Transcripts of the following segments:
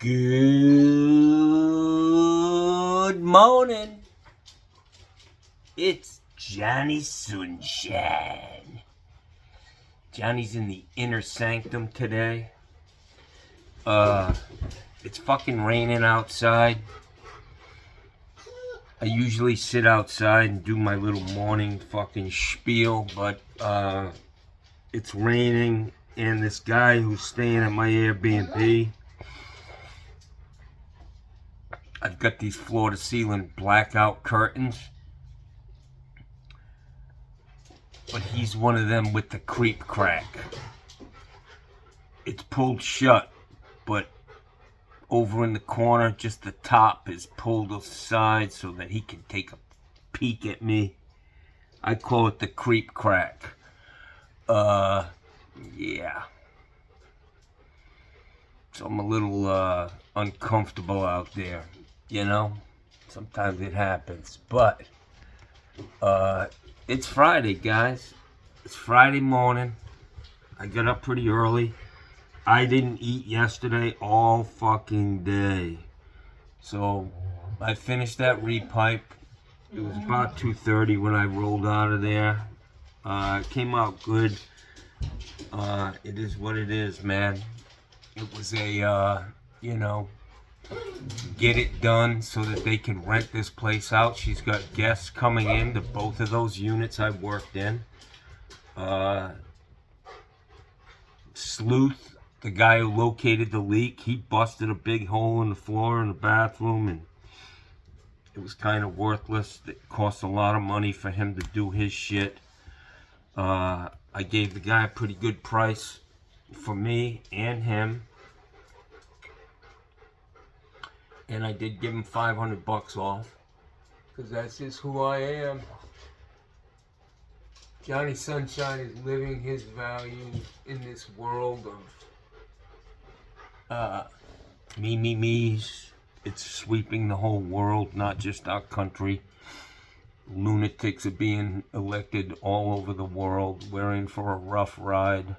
Good morning. It's Johnny Sunshine. Johnny's in the inner sanctum today. It's fucking raining outside. I usually sit outside and do my little morning fucking spiel, but it's raining, and this guy who's staying at my Airbnb, I've got these floor-to-ceiling blackout curtains, but he's one of them with the creep crack. It's pulled shut, but over in the corner, just the top is pulled aside so that he can take a peek at me. I call it the creep crack. Yeah. So I'm a little uncomfortable out there, you know? Sometimes it happens, but it's Friday, guys. It's Friday morning. I got up pretty early. I didn't eat yesterday all fucking day. So I finished that repipe. It was about 2:30 when I rolled out of there. It came out good. It is what it is, man. It was a, get it done so that they can rent this place out. She's got guests coming in to both of those units I worked in. Sleuth, the guy who located the leak, he busted a big hole in the floor in the bathroom, and it was kind of worthless. It cost a lot of money for him to do his shit. I gave the guy a pretty good price for me and him, and I did give him $500 off, because that's just who I am. Johnny Sunshine is living his values in this world of me's. It's sweeping the whole world, not just our country. Lunatics are being elected all over the world. We're in for a rough ride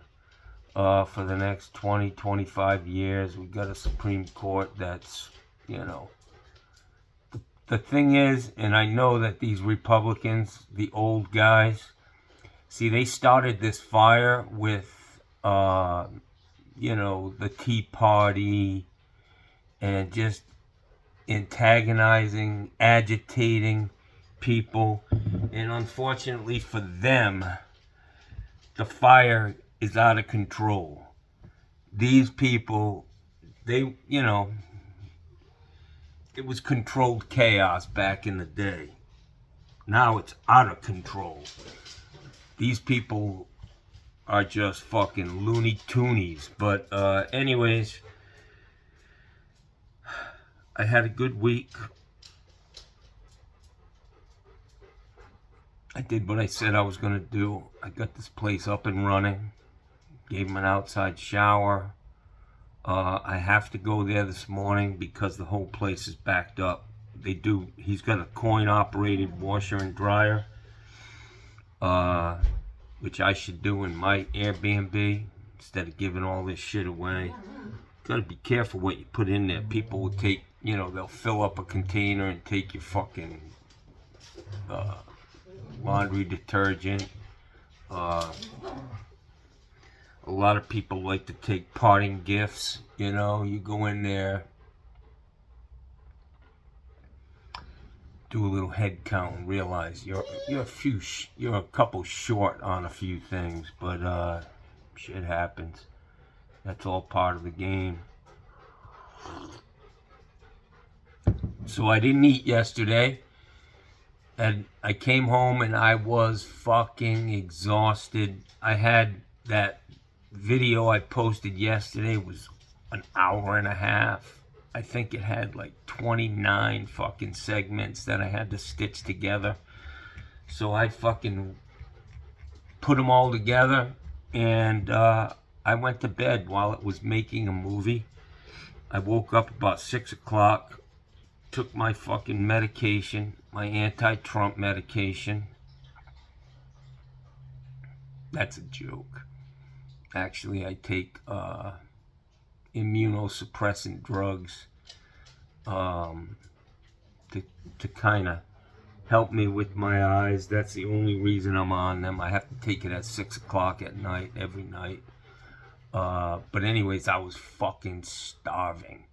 for the next 20, 25 years. We've got a Supreme Court that's, The thing is, and I know that these Republicans, the old guys, see, they started this fire with, the Tea Party and just antagonizing, agitating people. And unfortunately for them, the fire is out of control. These people, it was controlled chaos back in the day. Now it's out of control. These people are just fucking Looney Toonies. But anyways, I had a good week. I did what I said I was going to do. I got this place up and running. Gave him an outside shower. I have to go there this morning because the whole place is backed up. He's got a coin-operated washer and dryer, which I should do in my Airbnb instead of giving all this shit away. Gotta be careful what you put in there. People will take, they'll fill up a container and take your fucking laundry detergent. A lot of people like to take parting gifts. You go in there, do a little head count and realize you're a couple short on a few things, but shit happens. That's all part of the game. So I didn't eat yesterday, and I came home and I was fucking exhausted. I had that video I posted yesterday was an hour and a half. I think it had like 29 fucking segments that I had to stitch together. So I fucking put them all together, and I went to bed while it was making a movie. I woke up about 6 o'clock, took my fucking medication, my anti-Trump medication. That's a joke. Actually, I take immunosuppressant drugs to kind of help me with my eyes. That's the only reason I'm on them. I have to take it at 6 o'clock at night, every night. But anyways, I was fucking starving.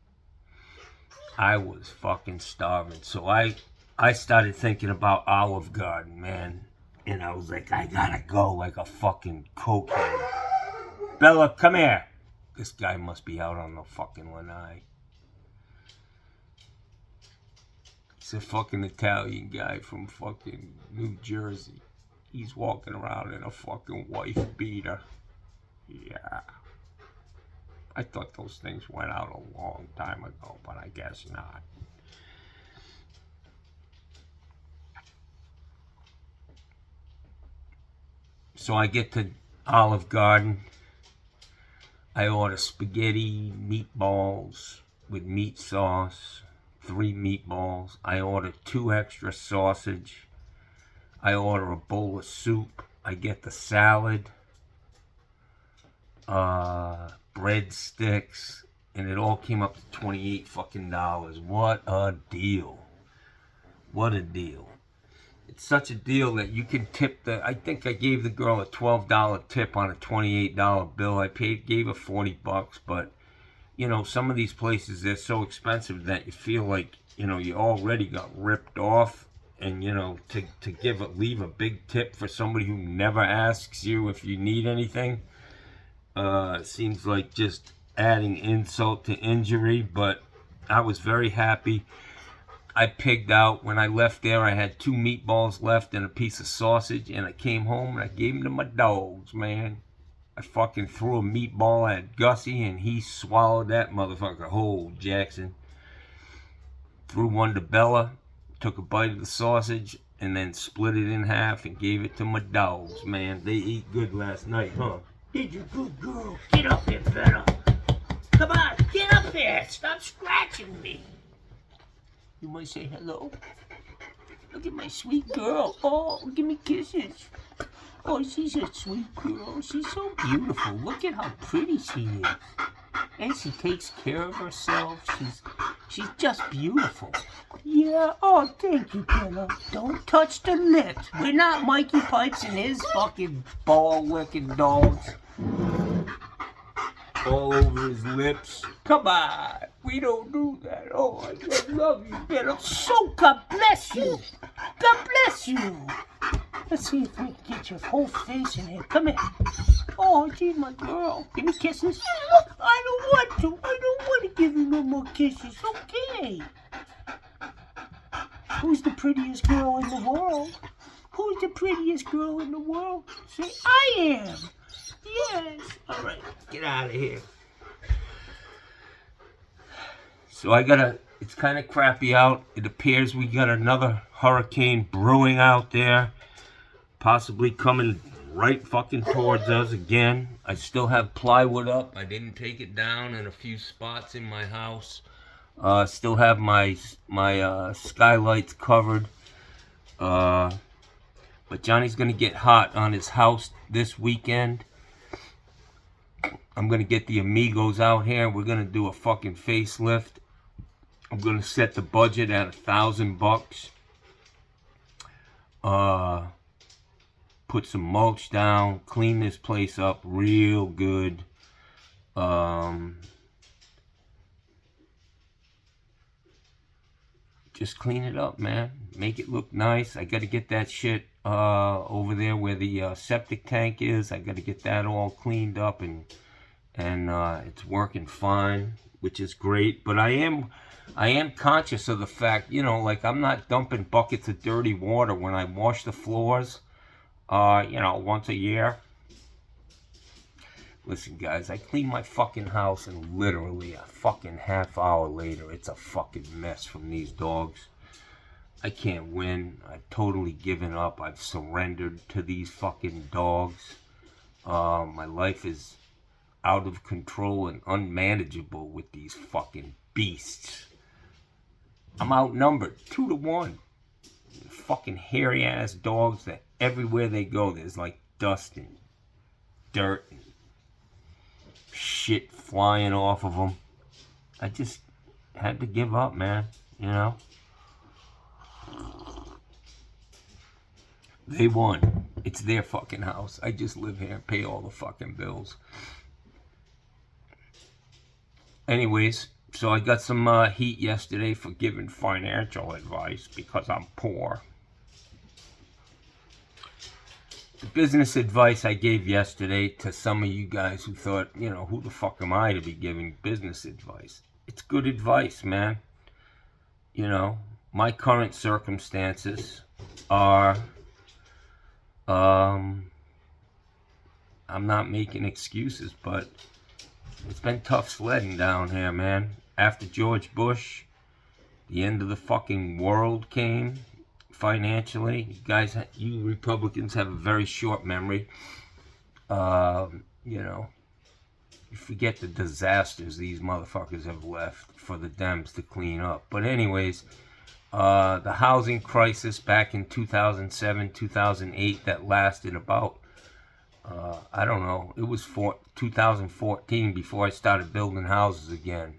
I was fucking starving. So I started thinking about Olive Garden, man. And I was like, I gotta go like a fucking cokehead. Bella, come here. This guy must be out on the fucking lanai. It's a fucking Italian guy from fucking New Jersey. He's walking around in a fucking wife beater. Yeah. I thought those things went out a long time ago, but I guess not. So I get to Olive Garden. I order spaghetti, meatballs with meat sauce, 3 meatballs. I order 2 extra sausage. I order a bowl of soup. I get the salad, breadsticks, and it all came up to $28 fucking dollars. What a deal. What a deal. It's such a deal that you can tip I think I gave the girl a $12 tip on a $28 bill. I gave her $40, but, you know, some of these places, they're so expensive that you feel like, you know, you already got ripped off. And, you know, to leave a big tip for somebody who never asks you if you need anything, seems like just adding insult to injury. But I was very happy. I pigged out. When I left there, I had 2 meatballs left and a piece of sausage, and I came home and I gave them to my dogs, man. I fucking threw a meatball at Gussie, and he swallowed that motherfucker whole, Jackson. Threw one to Bella, took a bite of the sausage, and then split it in half and gave it to my dogs, man. They ate good last night, huh? Did you, good girl? Get up here, Bella. Come on, get up here. Stop scratching me. You might say hello. Look at my sweet girl. Oh, give me kisses. Oh, she's a sweet girl. She's so beautiful. Look at how pretty she is. And she takes care of herself. She's just beautiful. Yeah, oh, thank you, Bella. Don't touch the lips. We're not Mikey Pipes and his fucking ball-licking dogs. All over his lips. Come on. We don't do that. Oh, I just love you, Bella. So God bless you. God bless you. Let's see if we can get your whole face in here. Come here. Oh, she's my girl. Give me kisses. I don't want to. I don't want to give you no more kisses. Okay. Who's the prettiest girl in the world? Who's the prettiest girl in the world? Say, I am. Yes. All right. Get out of here. So it's kind of crappy out. It appears we got another hurricane brewing out there. Possibly coming right fucking towards us again. I still have plywood up. I didn't take it down in a few spots in my house. Still have my skylights covered. But Johnny's gonna get hot on his house this weekend. I'm gonna get the Amigos out here. We're gonna do a fucking facelift. I'm gonna set the budget at $1,000. Put some mulch down, clean this place up real good. Just clean it up, man. Make it look nice. I gotta get that shit over there where the septic tank is. I gotta get that all cleaned up, and it's working fine, which is great. But I am conscious of the fact, you know, like I'm not dumping buckets of dirty water when I wash the floors, you know, once a year. Listen, guys, I clean my fucking house, and literally a fucking half hour later, it's a fucking mess from these dogs. I can't win. I've totally given up. I've surrendered to these fucking dogs. My life is out of control and unmanageable with these fucking beasts. I'm outnumbered 2 to 1. Fucking hairy ass dogs that everywhere they go there's like dust and dirt. shit flying off of them. I just had to give up, man. You know? They won. It's their fucking house. I just live here and pay all the fucking bills. Anyways, so I got some heat yesterday for giving financial advice because I'm poor. The business advice I gave yesterday to some of you guys who thought, you know, who the fuck am I to be giving business advice? It's good advice, man. You know, my current circumstances are, I'm not making excuses, but it's been tough sledding down here, man. After George Bush, the end of the fucking world came financially. You guys, you Republicans have a very short memory. You know, you forget the disasters these motherfuckers have left for the Dems to clean up. But anyways, the housing crisis back in 2007, 2008 that lasted about, I don't know, it was 2014 before I started building houses again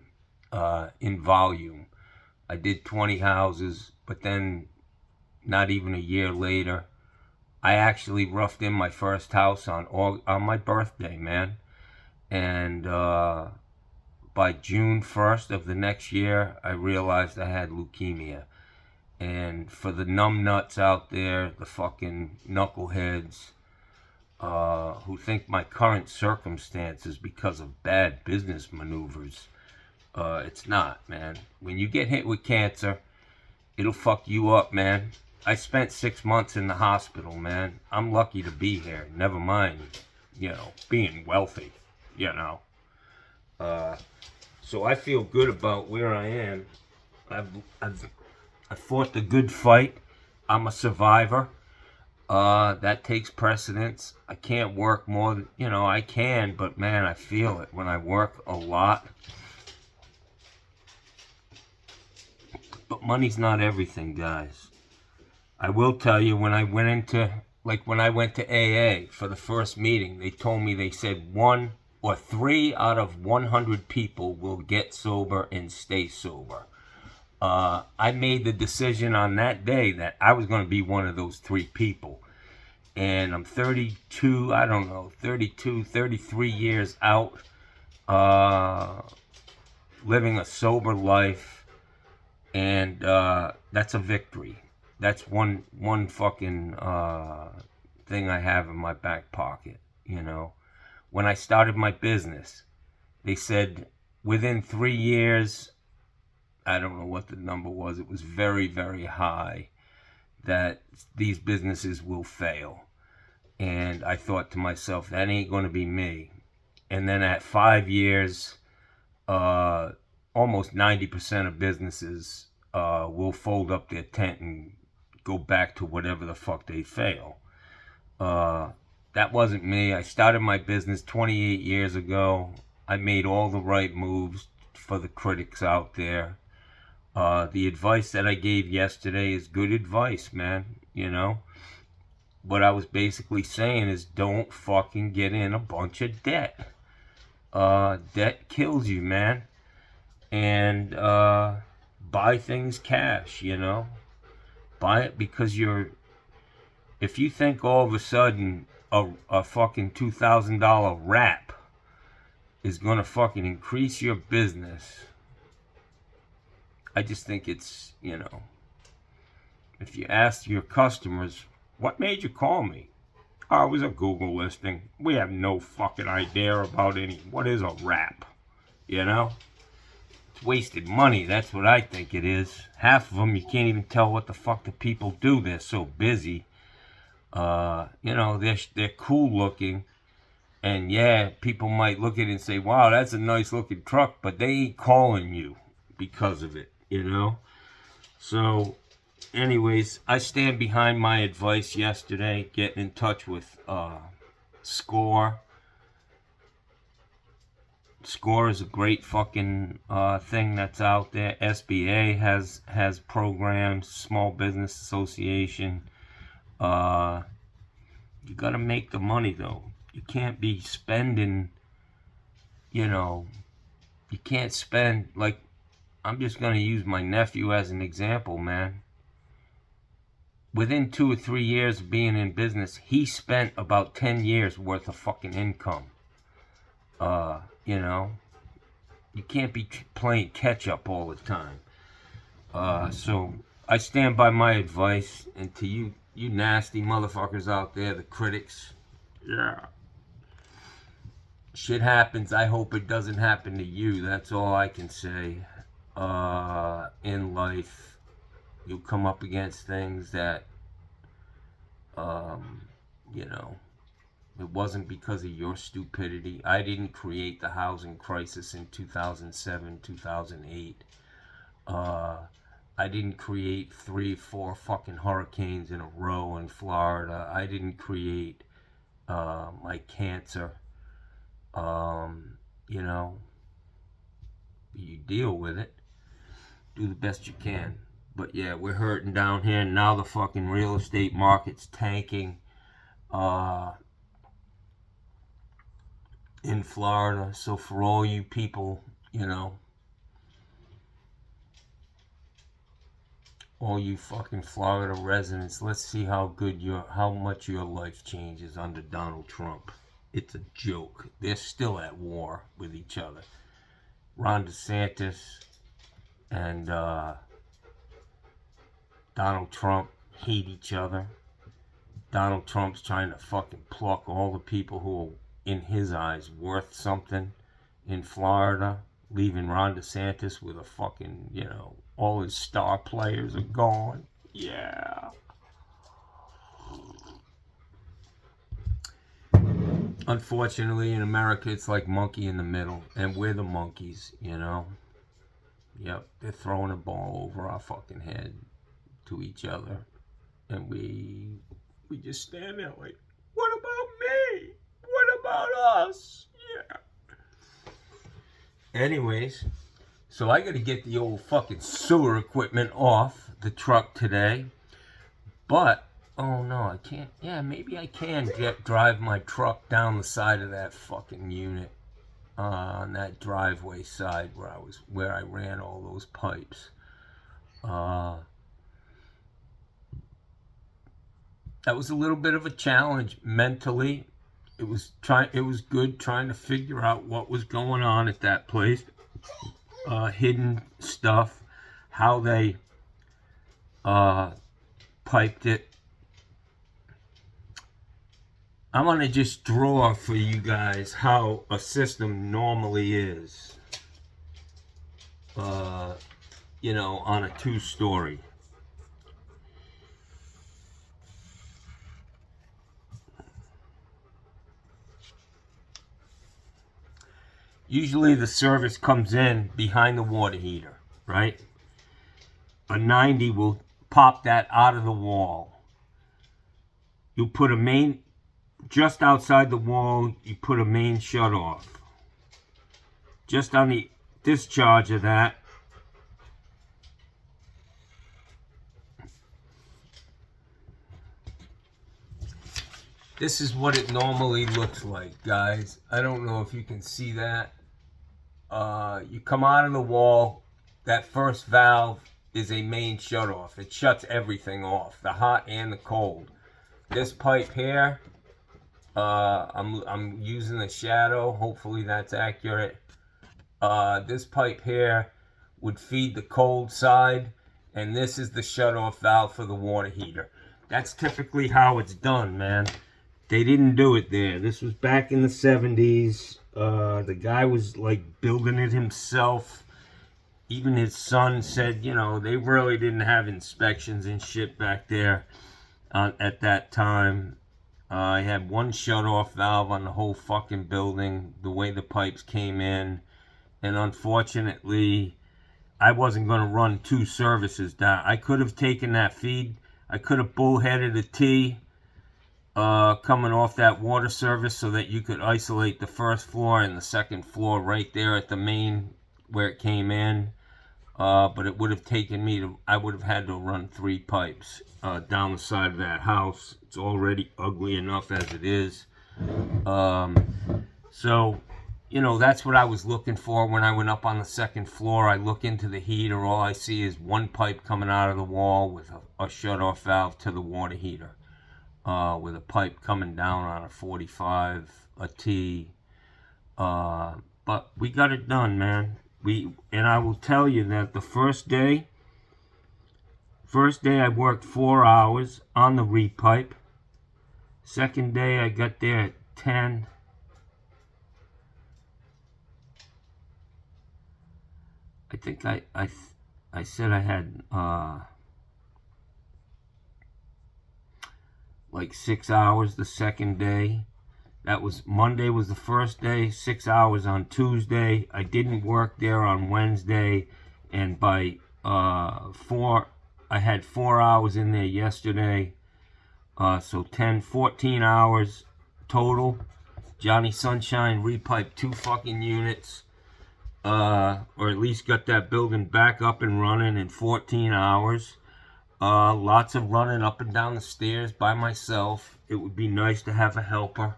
in volume. I did 20 houses, but then not even a year later, I actually roughed in my first house on my birthday, man. And by June 1st of the next year, I realized I had leukemia. And for the numbnuts out there, the fucking knuckleheads who think my current circumstances because of bad business maneuvers, it's not, man. When you get hit with cancer, it'll fuck you up, man. I spent 6 months in the hospital, man. I'm lucky to be here. Never mind, you know, being wealthy, you know. So I feel good about where I am. I fought the good fight. I'm a survivor. That takes precedence. I can't work more than, you know, I can, but man, I feel it when I work a lot. But money's not everything, guys. I will tell you, when I went to AA for the first meeting, they told me, they said 1 or 3 out of 100 people will get sober and stay sober. I made the decision on that day that I was going to be one of those 3 people. And I'm 32, I don't know, 32, 33 years out, living a sober life. And that's a victory. That's one fucking thing I have in my back pocket, you know. When I started my business, they said within 3 years, I don't know what the number was, it was very, very high, that these businesses will fail. And I thought to myself, that ain't going to be me. And then at 5 years, almost 90% of businesses will fold up their tent and go back to whatever the fuck they fail. That wasn't me. I started my business 28 years ago. I made all the right moves for the critics out there. The advice that I gave yesterday is good advice, man. You know, what I was basically saying is don't fucking get in a bunch of debt. Debt kills you, man. And buy things cash, you know. Buy it because if you think all of a sudden a fucking $2,000 wrap is going to fucking increase your business, I just think it's, you know, if you ask your customers, what made you call me? Oh, it was a Google listing. We have no fucking idea about what is a wrap, you know? It's wasted money, that's what I think it is. Half of them, you can't even tell what the fuck the people do. They're so busy. You know, they're cool looking. And yeah, people might look at it and say, wow, that's a nice looking truck, but they ain't calling you because of it, you know? So, anyways, I stand behind my advice yesterday, getting in touch with SCORE. SCORE is a great fucking thing that's out there. SBA has programs, Small Business Association. You gotta make the money though. You can't be spending you know, you can't spend, like, I'm just going to use my nephew as an example, man. Within 2 or 3 years of being in business, he spent about 10 years worth of fucking income. You know, you can't be playing catch up all the time. So I stand by my advice, and to you nasty motherfuckers out there, the critics, yeah. Shit happens. I hope it doesn't happen to you. That's all I can say. In life, you'll come up against things that, you know, it wasn't because of your stupidity. I didn't create the housing crisis in 2007, 2008. I didn't create 3, 4 fucking hurricanes in a row in Florida. I didn't create my cancer. You know, you deal with it. Do the best you can. But yeah, we're hurting down here. Now the fucking real estate market's tanking. In Florida. So for all you people, you know, all you fucking Florida residents, let's see how much your life changes under Donald Trump. It's a joke. They're still at war with each other. Ron DeSantis and Donald Trump hate each other. Donald Trump's trying to fucking pluck all the people who are, in his eyes, worth something in Florida, leaving Ron DeSantis with a fucking, you know, all his star players are gone. Yeah. Unfortunately, in America, it's like monkey in the middle, and we're the monkeys, you know. Yep, they're throwing a ball over our fucking head to each other, and we just stand there like, what about me? What about us? Yeah. Anyways, so I gotta get the old fucking sewer equipment off the truck today, but oh no, I can't. Yeah, maybe I can drive my truck down the side of that fucking unit on that driveway side where I ran all those pipes. That was a little bit of a challenge mentally. It was good trying to figure out what was going on at that place, hidden stuff, how they piped it. I'm going to just draw for you guys how a system normally is, you know, on a 2-story. Usually the service comes in behind the water heater, right? A 90 will pop that out of the wall. You put a main, just outside the wall, you put a main shut off. Just on the discharge of that, this is what it normally looks like, guys. I don't know if you can see that. You come out of the wall, that first valve is a main shut off. It shuts everything off, the hot and the cold. This pipe here, I'm using the shadow. Hopefully that's accurate. This pipe here would feed the cold side, and this is the shut off valve for the water heater. That's typically how it's done, man. They didn't do it there. This was back in the 70s. The guy was like building it himself. Even his son said, you know, they really didn't have inspections and shit back there at that time. I had one shut-off valve on the whole fucking building, the way the pipes came in. And unfortunately, I wasn't going to run 2 services down. I could have taken that feed. I could have bullheaded a T coming off that water service so that you could isolate the first floor and the second floor right there at the main where it came in. But it would have taken me I would have had to run 3 pipes down the side of that house. It's already ugly enough as it is. So, you know, that's what I was looking for when I went up on the second floor. I look into the heater. All I see is one pipe coming out of the wall with a shut-off valve to the water heater, with a pipe coming down on a 45, a T. But we got it done, man. And I will tell you that the first day I worked 4 hours on the repipe. Second day I got there at 10. I think I said I had like 6 hours the second day. That was Monday was the first day, 6 hours on Tuesday. I didn't work there on Wednesday, and by I had 4 hours in there yesterday. So 14 hours total. Johnny Sunshine repiped 2 fucking units. Or at least got that building back up and running in 14 hours. Lots of running up and down the stairs by myself. It would be nice to have a helper.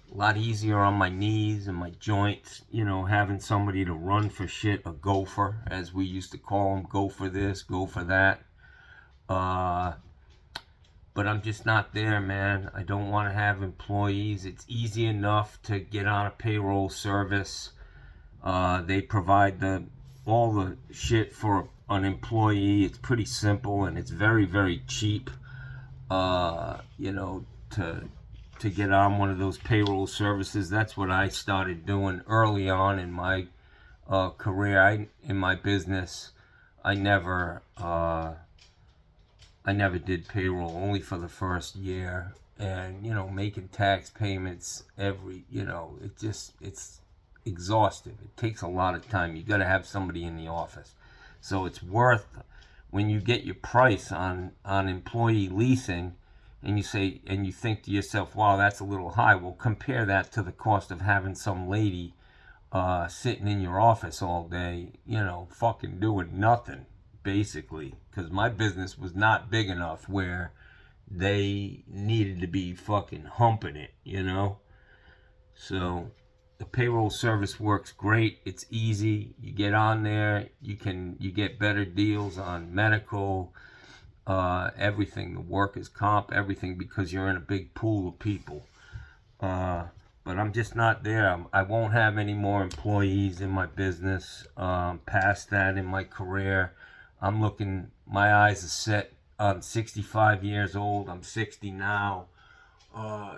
A lot easier on my knees and my joints, you know, having somebody to run for shit, a gopher, as we used to call them. Go for this, go for that. But I'm just not there, man. I don't want to have employees. It's easy enough to get on a payroll service. They provide all the shit for an employee. It's pretty simple, and it's very, very cheap, you know, to get on one of those payroll services. That's what I started doing early on in my career. In my business, I never did payroll, only for the first year. And, you know, making tax payments you know, it's exhaustive. It takes a lot of time. You got to have somebody in the office. So it's worth, when you get your price on employee leasing, and you think to yourself, wow, that's a little high. Well, compare that to the cost of having some lady sitting in your office all day, you know, fucking doing nothing, basically. Because my business was not big enough where they needed to be fucking humping it, you know. So the payroll service works great. It's easy. You get on there. You get better deals on medical, everything, the workers' comp, everything, because you're in a big pool of people. But I'm just not there. I won't have any more employees in my business. Past that in my career, my eyes are set on 65 years old. I'm 60 now.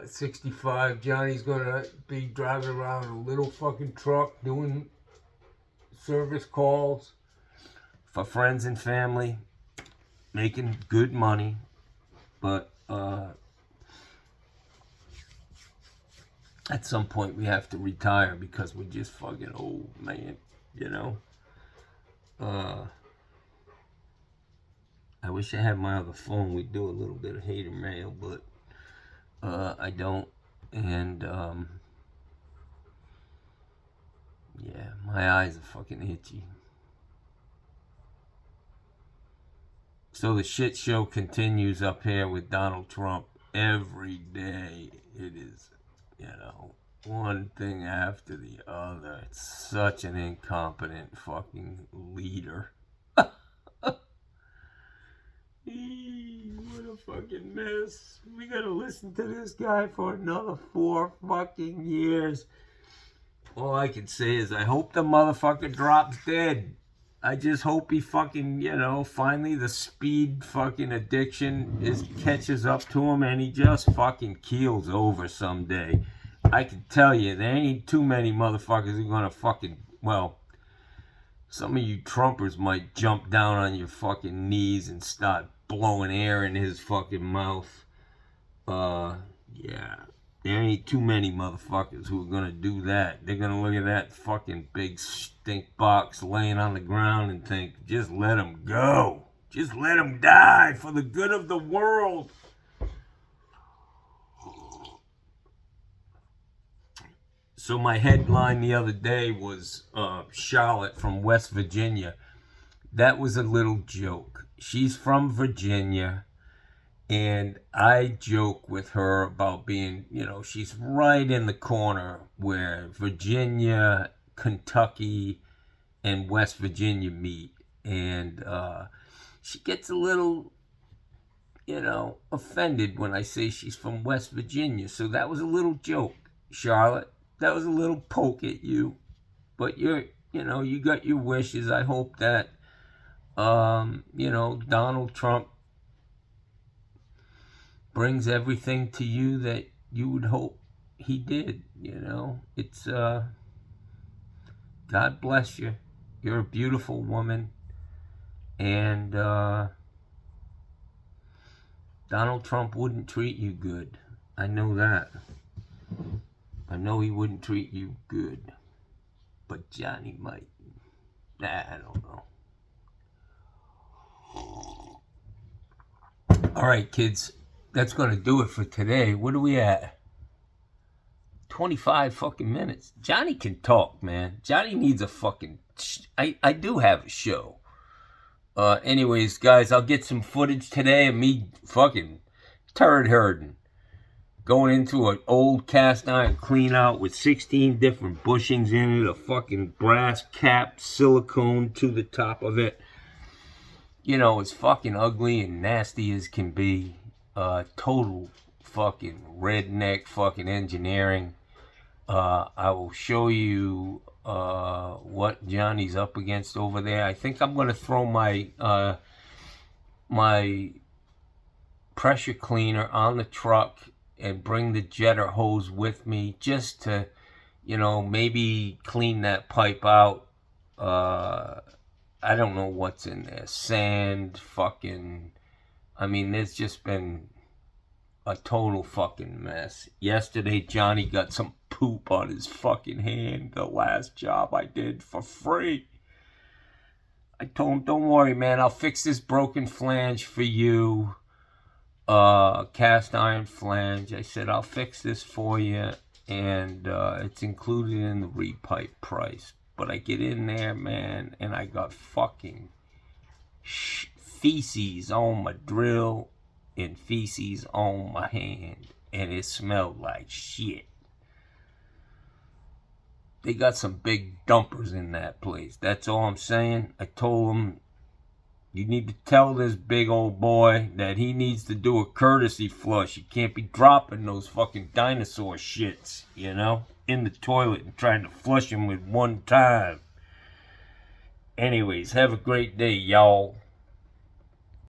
65, Johnny's gonna be driving around a little fucking truck doing service calls for friends and family, making good money. But at some point we have to retire because we're just fucking old, man, you know. I wish I had my other phone. We'd do a little bit of hater mail, but I don't. And yeah, my eyes are fucking itchy. So the shit show continues up here with Donald Trump. Every day it is, you know, one thing after the other. It's such an incompetent fucking leader. What a fucking mess. We gotta listen to this guy for another 4 fucking years. All I can say is I hope the motherfucker drops dead. I just hope he fucking, you know, finally the speed fucking addiction catches up to him and he just fucking keels over someday. I can tell you, there ain't too many motherfuckers who are gonna fucking, well, some of you Trumpers might jump down on your fucking knees and start blowing air in his fucking mouth. Yeah. There ain't too many motherfuckers who are gonna do that. They're gonna look at that fucking big stink box laying on the ground and think, just let him go. Just let him die for the good of the world. So my headline the other day was Charlotte from West Virginia. That was a little joke. She's from Virginia, And I joke with her about being, she's right in the corner where Virginia, Kentucky, and West Virginia meet. And she gets a little, offended when I say she's from West Virginia. So that was a little joke, Charlotte. That was a little poke at you. But you got your wishes. I hope that, Donald Trump brings everything to you that you would hope he did. It's God bless you. You're a beautiful woman, and Donald Trump wouldn't treat you good. I know that. I know he wouldn't treat you good, but Johnny might. I don't know. All right, kids. That's going to do it for today. What are we at? 25 fucking minutes. Johnny can talk, man. Johnny needs a fucking... I do have a show. Anyways, guys, I'll get some footage today of me fucking turd herding. Going into an old cast iron clean out with 16 different bushings in it. A fucking brass cap, silicone to the top of it. It's fucking ugly and nasty as can be. Total fucking redneck fucking engineering. I will show you what Johnny's up against over there. I think I'm going to throw my my pressure cleaner on the truck and bring the jetter hose with me just to, maybe clean that pipe out. I don't know what's in there. Sand, fucking... there's just been a total fucking mess. Yesterday, Johnny got some poop on his fucking hand. The last job I did for free. I told him, don't worry, man. I'll fix this broken flange for you. Cast iron flange. I said, I'll fix this for you. And it's included in the repipe price. But I get in there, man, and I got fucking feces on my drill and feces on my hand, and it smelled like shit. They got some big dumpers in that place. That's all I'm saying. I told them, you need to tell this big old boy that he needs to do a courtesy flush. You can't be dropping those fucking dinosaur shits, in the toilet and trying to flush them with one time. Anyways, have a great day, y'all.